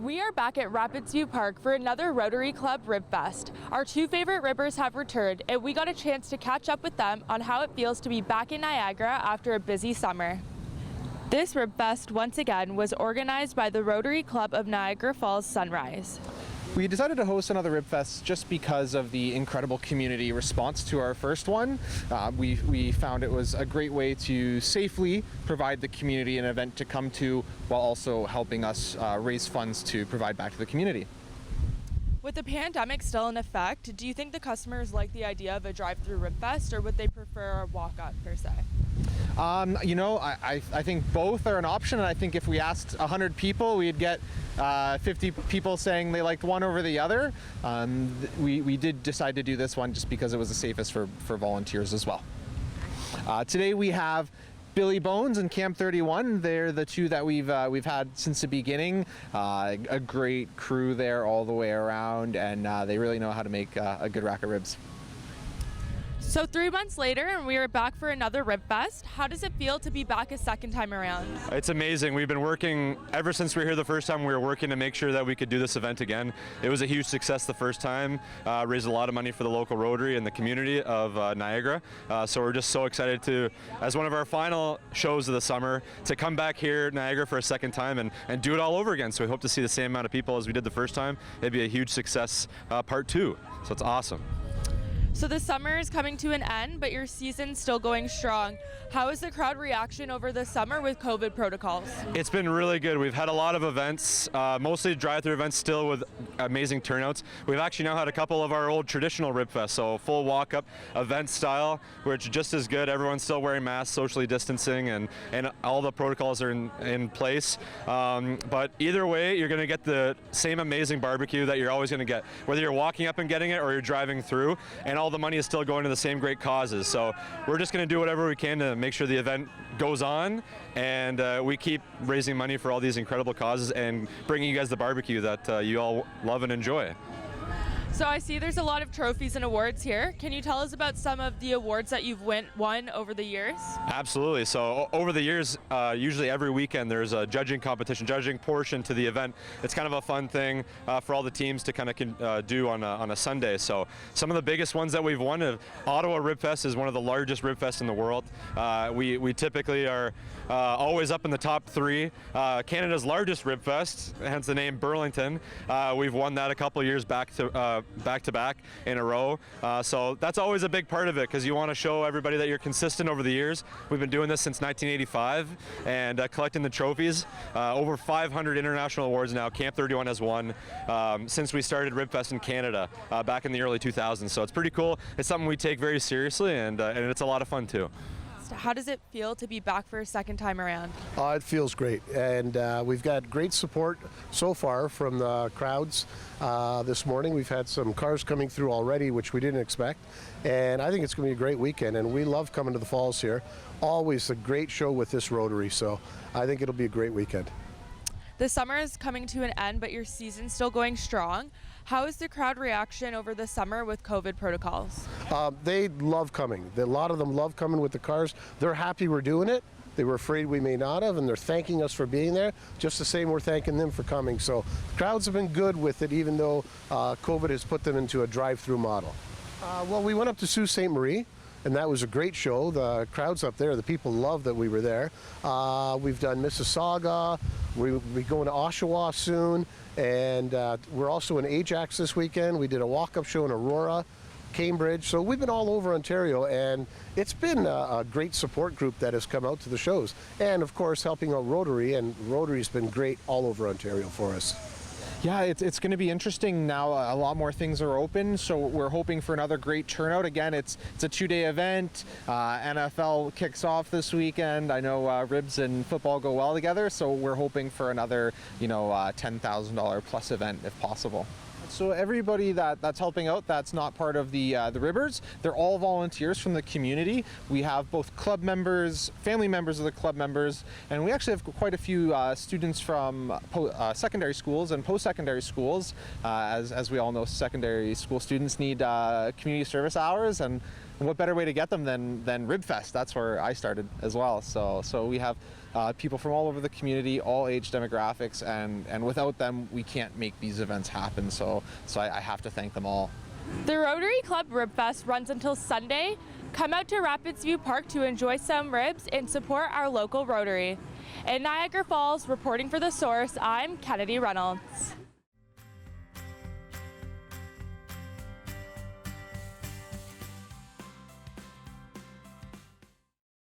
We are back at Rapidsview Park for another Rotary Club Rib Fest. Our two favorite ribbers have returned, and we got a chance to catch up with them on how it feels to be back in Niagara after a busy summer. This Rib Fest, once again, was organized by the Rotary Club of Niagara Falls Sunrise. We decided to host another Rib Fest just because of the incredible community response to our first one. We found it was a great way to safely provide the community an event to come to while also helping us raise funds to provide back to the community. With the pandemic still in effect, do you think the customers like the idea of a drive-through Rib Fest, or would they prefer a walk-up per se? I think both are an option, and I think if we asked 100 people, we'd get 50 people saying they liked one over the other. We did decide to do this one just because it was the safest for volunteers as well. Today we have Billy Bones and Camp 31. They're the two that we've had since the beginning. A great crew there all the way around, and they really know how to make a good rack of ribs. So 3 months later, and we are back for another Rib Fest. How does it feel to be back a second time around? It's amazing. We've been working, ever since we were here the first time, we were working to make sure that we could do this event again. It was a huge success the first time, raised a lot of money for the local Rotary and the community of Niagara. So we're just so excited to, as one of our final shows of the summer, to come back here, Niagara, for a second time and do it all over again. So we hope to see the same amount of people as we did the first time. It'd be a huge success part two. So it's awesome. So the summer is coming to an end, but your season's still going strong. How is the crowd reaction over the summer with COVID protocols? It's been really good. We've had a lot of events, mostly drive-through events still with amazing turnouts. We've actually now had a couple of our old traditional Rib Fest, so full walk-up event style, which is just as good. Everyone's still wearing masks, socially distancing, and all the protocols are in place. But either way, you're going to get the same amazing barbecue that you're always going to get, whether you're walking up and getting it or you're driving through, and all the money is still going to the same great causes. So we're just going to do whatever we can to make sure the event goes on, and we keep raising money for all these incredible causes and bringing you guys the barbecue that you all love and enjoy. So I see there's a lot of trophies and awards here. Can you tell us about some of the awards that you've won over the years? Absolutely. So over the years, usually every weekend there's a judging competition, judging portion to the event. It's kind of a fun thing for all the teams to kind of do on a Sunday. So some of the biggest ones that we've won, Ottawa Rib Fest is one of the largest Rib Fests in the world. We typically are always up in the top three. Canada's largest Rib Fest, hence the name Burlington. We've won that a couple years back to back in a row. So that's always a big part of it, because you want to show everybody that you're consistent over the years. We've been doing this since 1985 and collecting the trophies. Over 500 international awards now. Camp 31 has won since we started Rib Fest in Canada back in the early 2000s. So it's pretty cool. It's something we take very seriously, and it's a lot of fun too. How does it feel to be back for a second time around? It feels great, and we've got great support so far from the crowds. This morning we've had some cars coming through already, which we didn't expect, and I think it's going to be a great weekend, and we love coming to the falls here. Always a great show with this Rotary, so I think it'll be a great weekend. The summer is coming to an end, but your season's still going strong. How is the crowd reaction over the summer with COVID protocols? They love coming. A lot of them love coming with the cars. They're happy we're doing it. They were afraid we may not have, and they're thanking us for being there. Just the same, we're thanking them for coming. So crowds have been good with it, even though COVID has put them into a drive-through model. Well, we went up to Sault Ste. Marie, and that was a great show. The crowds up there, the people love that we were there. We've done Mississauga. We're going to Oshawa soon, and we're also in Ajax this weekend. We did a walk-up show in Aurora, Cambridge. So we've been all over Ontario, and it's been a great support group that has come out to the shows. And of course, helping out Rotary, and Rotary's been great all over Ontario for us. Yeah, it's going to be interesting now. A lot more things are open, so we're hoping for another great turnout. Again, it's a 2-day event. NFL kicks off this weekend. I know ribs and football go well together, so we're hoping for another, $10,000 plus event if possible. So everybody that's helping out, that's not part of the Ribbers, they're all volunteers from the community. We have both club members, family members of the club members, and we actually have quite a few students from secondary schools and post-secondary schools. As we all know, secondary school students need community service hours, and what better way to get them than Rib Fest? That's where I started as well. So we have people from all over the community, all age demographics, and without them, we can't make these events happen. So I have to thank them all. The Rotary Club Rib Fest runs until Sunday. Come out to Rapidsview Park to enjoy some ribs and support our local Rotary. In Niagara Falls, reporting for The Source, I'm Kennedy Reynolds.